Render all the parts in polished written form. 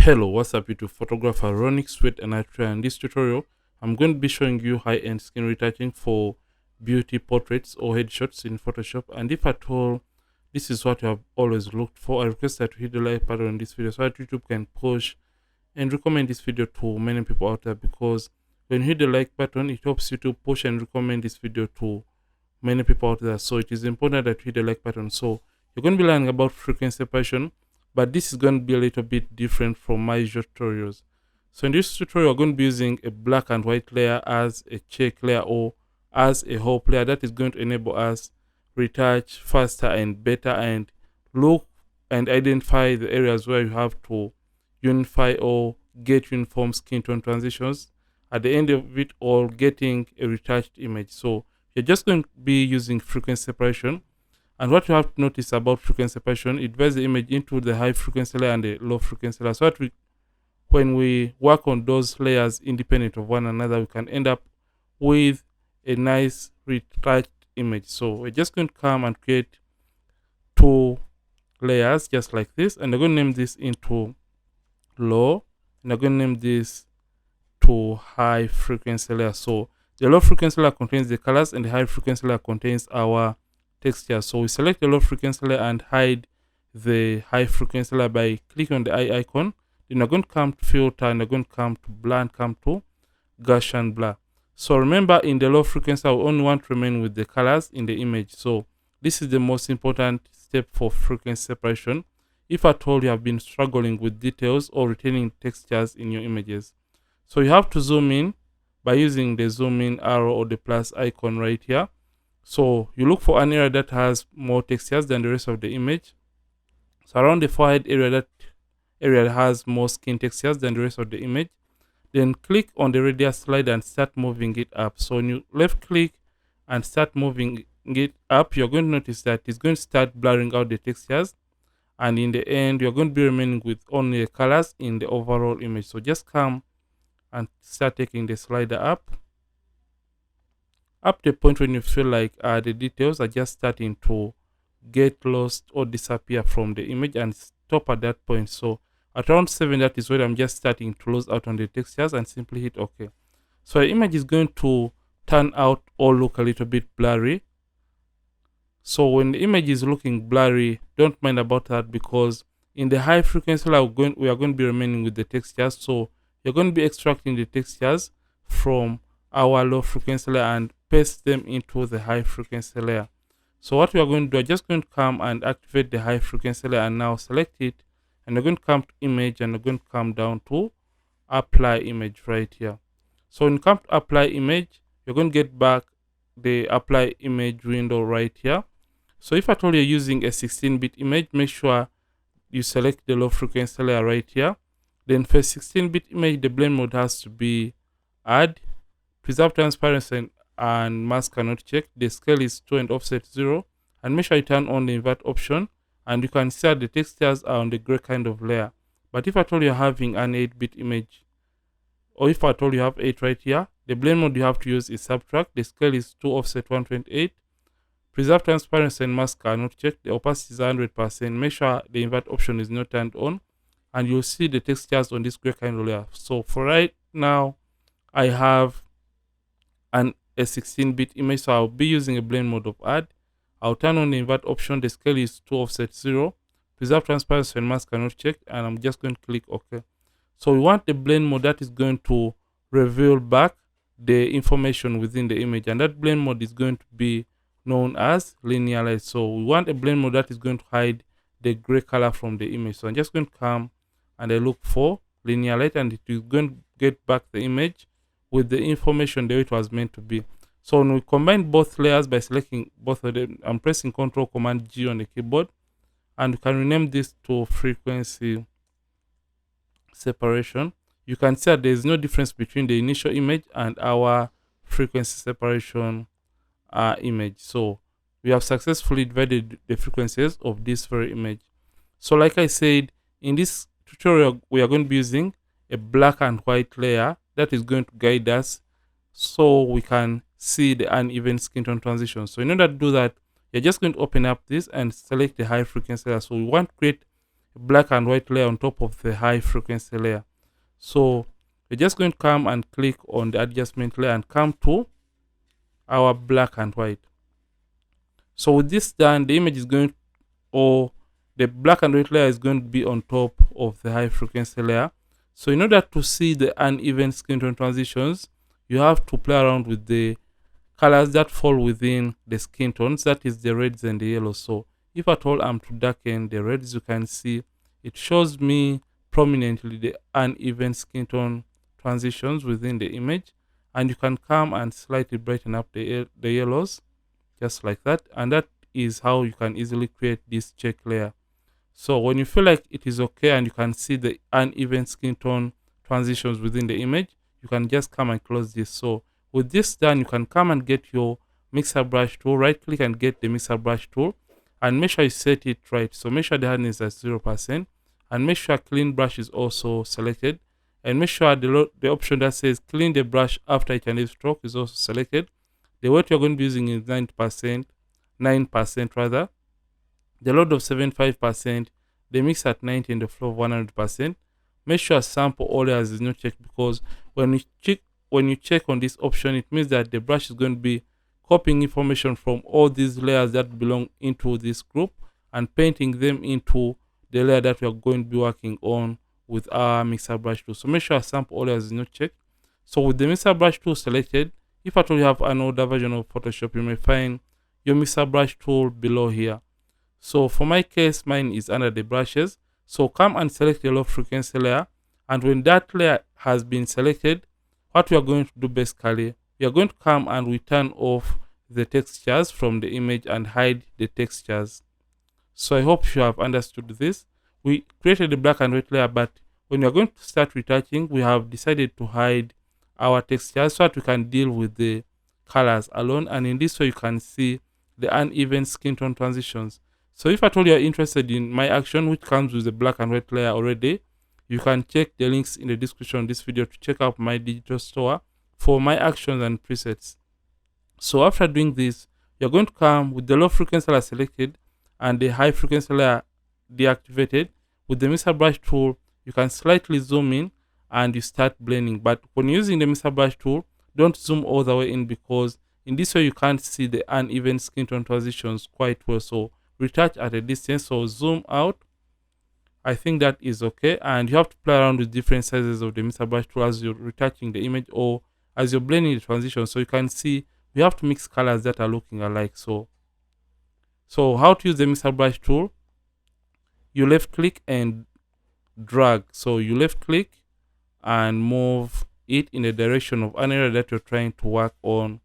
Hello, what's up YouTube? Photographer Ronix with an Atria. In this tutorial, I'm going to be showing you high-end skin retouching for beauty portraits or headshots in Photoshop. And if at all this is what you have always looked for, I request that you hit the like button on this video so that YouTube can push and recommend this video to many people out there, because when you hit the like button, it helps you to push and recommend this video to many people out there. So it is important that you hit the like button. So you're going to be learning about frequency separation, but this is going to be a little bit different from my usual tutorials. So in this tutorial, we're going to be using a black and white layer as a check layer or as a whole layer that is going to enable us retouch faster and better and look and identify the areas where you have to unify or get uniform skin tone transitions at the end of it, or getting a retouched image. So you're just going to be using frequency separation. And what you have to notice about frequency separation, it divides the image into the high frequency layer and the low frequency layer. So that when we work on those layers independent of one another, we can end up with a nice retouched image. So we're just going to come and create two layers just like this, and I'm going to name this into low, and I'm going to name this to high frequency layer. So the low frequency layer contains the colors and the high frequency layer contains our texture. So we select the low frequency layer and hide the high frequency layer by clicking on the eye icon. Then I'm going to come to filter, and I'm going to come to blur and come to Gaussian blur. So remember, in the low frequency, I only want to remain with the colors in the image. So this is the most important step for frequency separation if at all you have been struggling with details or retaining textures in your images. So you have to zoom in by using the zoom in arrow or the plus icon right here. So you look for an area that has more textures than the rest of the image. So around the forehead area, that area has more skin textures than the rest of the image. Then click on the radius slider and start moving it up. So when you left click and start moving it up, you're going to notice that it's going to start blurring out the textures. And in the end, you're going to be remaining with only the colors in the overall image. So just come and start taking the slider up to the point when you feel like the details are just starting to get lost or disappear from the image, and stop at that point. So at around 7, that is where I'm just starting to lose out on the textures, and simply hit OK. So the image is going to turn out or look a little bit blurry. So when the image is looking blurry, don't mind about that, because in the high frequency layer, we are going to be remaining with the textures. So you're going to be extracting the textures from our low frequency layer and paste them into the high frequency layer. So what we are going to do, I'm just going to come and activate the high frequency layer and now select it, and I'm going to come to image, and I'm going to come down to apply image right here. So when you come to apply image, you're going to get back the apply image window right here. So if at all you're using a 16-bit image, make sure you select the low frequency layer right here. Then for 16-bit image, the blend mode has to be add, preserve transparency and mask cannot check. The scale is 2 and offset 0, and make sure you turn on the invert option, and you can see that the textures are on the gray kind of layer. But if at all you're having an 8-bit image, or if at all you have 8 right here, the blend mode you have to use is subtract. The scale is 2 offset 128. Preserve transparency and mask are not checked. The opacity is 100%. Make sure the invert option is not turned on, and you'll see the textures on this gray kind of layer. So for right now, I have a 16-bit image, so I'll be using a blend mode of add. I'll turn on the invert option. The scale is 2 offset 0. Preserve transparency and mask are not checked, and I'm just going to click OK. So we want the blend mode that is going to reveal back the information within the image, and that blend mode is going to be known as linear light. So we want a blend mode that is going to hide the gray color from the image. So I'm just going to come and I look for linear light, and it is going to get back the image with the information the way it was meant to be. So when we combine both layers by selecting both of them, I'm pressing Ctrl Command G on the keyboard, and you can rename this to frequency separation. You can see that there is no difference between the initial image and our frequency separation image. So we have successfully divided the frequencies of this very image. So like I said, in this tutorial, we are going to be using a black and white layer that is going to guide us so we can see the uneven skin tone transition. So in order to do that, you're just going to open up this and select the high frequency layer. So we want to create black and white layer on top of the high frequency layer. So we're just going to come and click on the adjustment layer and come to our black and white. So with this done, the image is going, or the black and white layer is going to be on top of the high frequency layer. So in order to see the uneven skin tone transitions, you have to play around with the colors that fall within the skin tones, that is the reds and the yellows. So if at all I'm to darken the reds, you can see it shows me prominently the uneven skin tone transitions within the image, and you can come and slightly brighten up the yellows just like that, and that is how you can easily create this check layer. So when you feel like it is okay and you can see the uneven skin tone transitions within the image, you can just come and close this. So with this done, you can come and get your mixer brush tool, right click and get the mixer brush tool, and make sure you set it right. So make sure the hardness is at 0%, and make sure clean brush is also selected, and make sure the option that says clean the brush after each and every stroke is also selected. The weight you're going to be using is 9% rather. The load of 75%, the mix at 90, and the flow of 100%. Make sure sample all layers is not checked, because when you check on this option, it means that the brush is going to be copying information from all these layers that belong into this group and painting them into the layer that we are going to be working on with our mixer brush tool. So make sure sample all layers is not checked. So with the mixer brush tool selected, if at all you have an older version of Photoshop, you may find your mixer brush tool below here. So for my case, mine is under the brushes. So come and select the low frequency layer, and when that layer has been selected, what we are going to do basically, we are going to come and we turn off the textures from the image and hide the textures. So I hope you have understood this. We created the black and white layer, but when we are going to start retouching, we have decided to hide our textures so that we can deal with the colors alone, and in this way you can see the uneven skin tone transitions. So if at all you are interested in my action, which comes with the black and white layer already, you can check the links in the description of this video to check out my digital store for my actions and presets. So after doing this, you're going to come with the low frequency layer selected and the high frequency layer deactivated. With the mixer brush tool, you can slightly zoom in and you start blending. But when using the mixer brush tool, don't zoom all the way in, because in this way you can't see the uneven skin tone transitions quite well. So retouch at a distance, so zoom out. I think that is okay, and you have to play around with different sizes of the mixer brush tool as you're retouching the image or as you're blending the transition. So you can see we have to mix colors that are looking alike. So how to use the mixer brush tool? You left click and drag. So you left click and move it in the direction of an area that you're trying to work on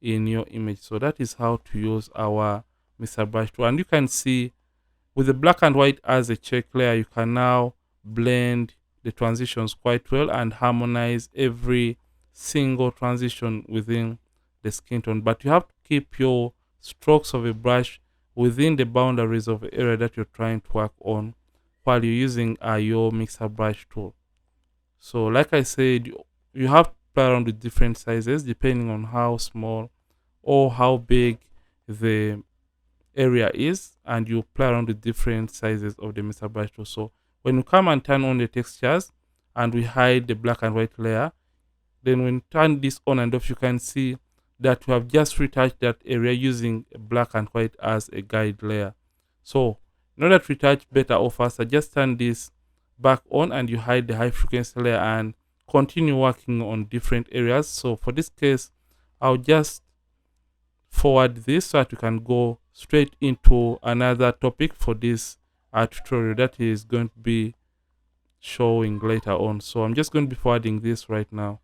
in your image. So that is how to use our mixer brush tool. And you can see with the black and white as a check layer, you can now blend the transitions quite well and harmonize every single transition within the skin tone. But you have to keep your strokes of a brush within the boundaries of the area that you're trying to work on while you're using your mixer brush tool. So like I said, you have to play around with different sizes depending on how small or how big the area is, and you play around with different sizes of the mixer brush tool. So when you come and turn on the textures and we hide the black and white layer, then when you turn this on and off, you can see that we have just retouched that area using black and white as a guide layer. So in order to retouch better or faster, just turn this back on and you hide the high frequency layer and continue working on different areas. So for this case, I'll just forward this so that we can go straight into another topic for this tutorial that is going to be showing later on. So I'm just going to be forwarding this right now.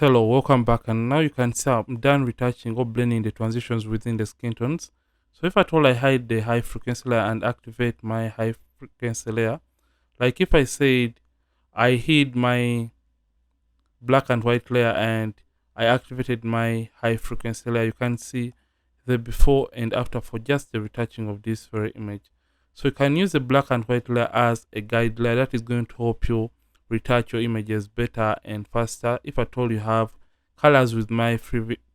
Hello, welcome back, and now you can see I'm done retouching or blending the transitions within the skin tones. So if at all I hide the high frequency layer and activate my high frequency layer, like if I said I hid my black and white layer and I activated my high frequency layer, you can see the before and after for just the retouching of this very image. So you can use the black and white layer as a guide layer that is going to help you retouch your images better and faster if at all you have colors with my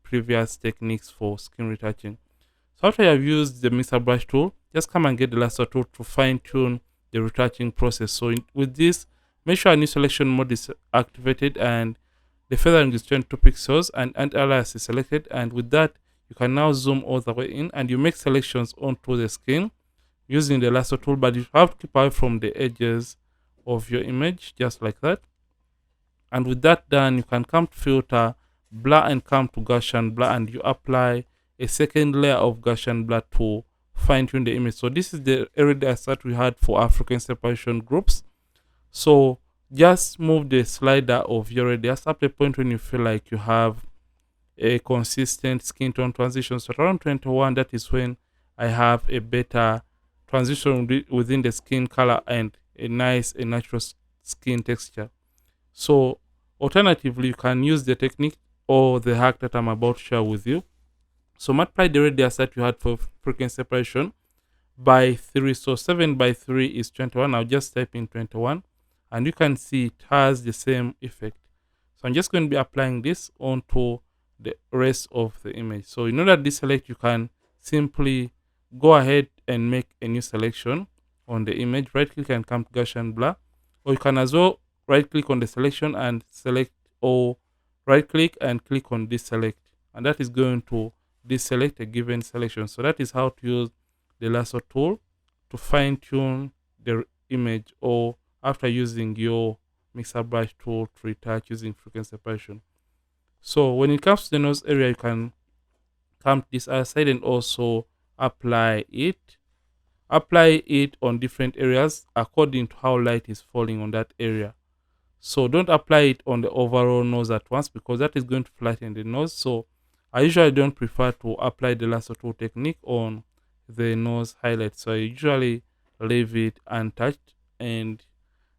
previous techniques for skin retouching. So after you have used the mixer brush tool, just come and get the lasso tool to fine tune the retouching process. So with this, make sure a new selection mode is activated and the feathering is 22 pixels and anti-alias is selected. And with that, you can now zoom all the way in and you make selections onto the skin using the lasso tool, but you have to keep away from the edges of your image, just like that. And with that done, you can come to filter, blur, and come to Gaussian blur, and you apply a second layer of Gaussian blur to fine tune the image. So this is the areas that we had for our frequency separation groups. So just move the slider of your radius up to the point when you feel like you have a consistent skin tone transition. So around 21, that is when I have a better transition within the skin color and a nice and natural skin texture. So alternatively, you can use the technique or the hack that I'm about to share with you. So multiply the radius that you had for frequency separation by 3. So 7 by 3 is 21. I'll just type in 21 and you can see it has the same effect. So I'm just going to be applying this onto the rest of the image. So in order to deselect, you can simply go ahead and make a new selection on the image. Right click and come to Gaussian blur, or you can as well right click on the selection and select, or right click and click on deselect, and that is going to deselect a given selection. So that is how to use the lasso tool to fine tune the image, or after using your mixer brush tool to retouch using frequency separation. So when it comes to the nose area, you can come to this other side and also apply it on different areas according to how light is falling on that area. So don't apply it on the overall nose at once because that is going to flatten the nose. So I usually don't prefer to apply the lasso tool technique on the nose highlight. So I usually leave it untouched, and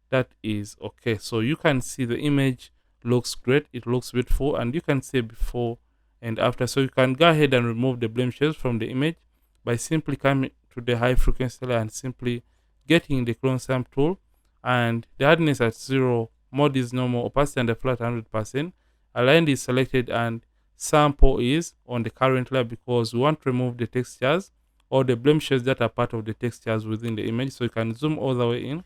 that is okay. So you can see the image looks great, it looks beautiful, and you can see before and after. So you can go ahead and remove the blemishes from the image by simply coming to the high frequency layer and simply getting the clone stamp tool, and the hardness at 0, mode is normal, opacity and the flat 100%, align is selected, and sample is on the current layer because we want to remove the textures or the blemishes that are part of the textures within the image. So you can zoom all the way in.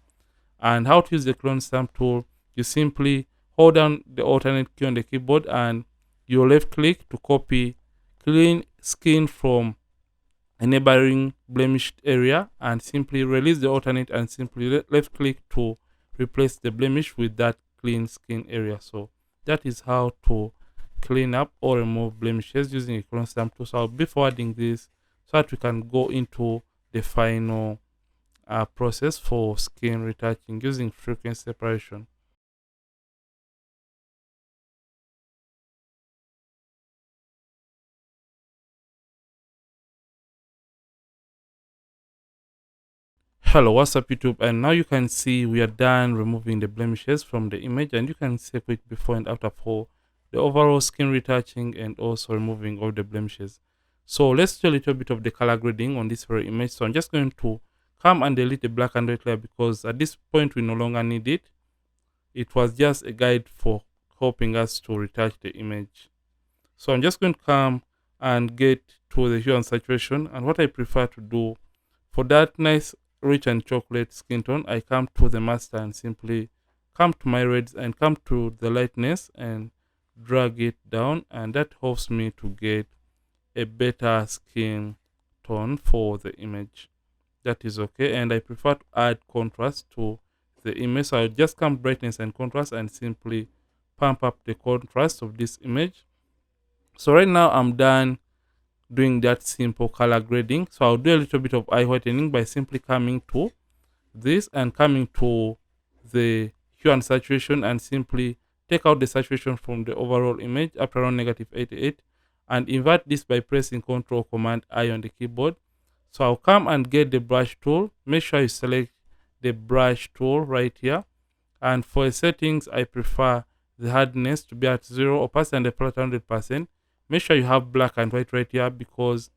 And how to use the clone stamp tool, you simply hold down the alternate key on the keyboard and you left click to copy clean skin from a neighboring blemished area, and simply release the alternate and simply left click to replace the blemish with that clean skin area. So that is how to clean up or remove blemishes using a clone stamp tool. So I'll be forwarding this so that we can go into the final process for skin retouching using frequency separation. Hello, what's up YouTube? And now you can see we are done removing the blemishes from the image, and you can see a quick before and after for the overall skin retouching and also removing all the blemishes. So let's do a little bit of the color grading on this very image. So I'm just going to come and delete the black and white layer because at this point we no longer need it. It was just a guide for helping us to retouch the image. So I'm just going to come and get to the hue and saturation, and what I prefer to do for that nice rich and chocolate skin tone, I come to the master and simply come to my reds and come to the lightness and drag it down, and that helps me to get a better skin tone for the image. That is okay, and I prefer to add contrast to the image. So I'll just come brightness and contrast and simply pump up the contrast of this image. So right now I'm done doing that simple color grading. So I'll do a little bit of eye whitening by simply coming to this and coming to the hue and saturation and simply take out the saturation from the overall image up around -88 and invert this by pressing Ctrl Command I on the keyboard. So I'll come and get the brush tool. Make sure you select the brush tool right here, and for settings I prefer the hardness to be at 0, opacity and the palette 100%. Make sure you have black and white right here because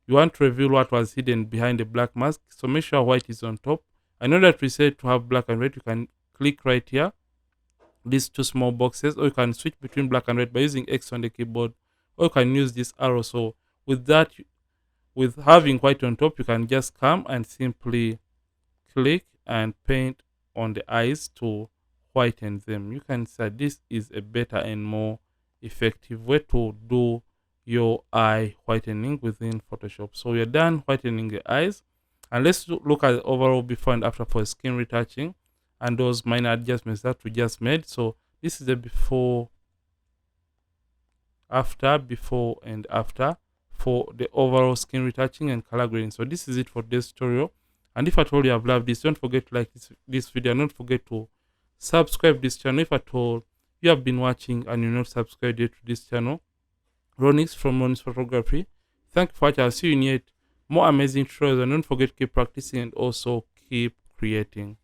you want to reveal what was hidden behind the black mask. So make sure white is on top. I know that we said to have black and white. You can click right here, these two small boxes, or you can switch between black and white by using X on the keyboard, or you can use this arrow. So with that, with having white on top, you can just come and simply click and paint on the eyes to whiten them. You can say this is a better and more effective way to do your eye whitening within Photoshop. So you're done whitening the eyes, and let's look at the overall before and after for skin retouching and those minor adjustments that we just made. So this is the before and after for the overall skin retouching and color grading. So this is it for this tutorial. And if at all you have loved this, don't forget to like this video, and don't forget to subscribe this channel. If at all you have been watching and you're not subscribed yet to this channel, Ronix from Ronix Photography. Thank you for watching. I'll see you in yet more amazing tutorials, and don't forget to keep practicing and also keep creating.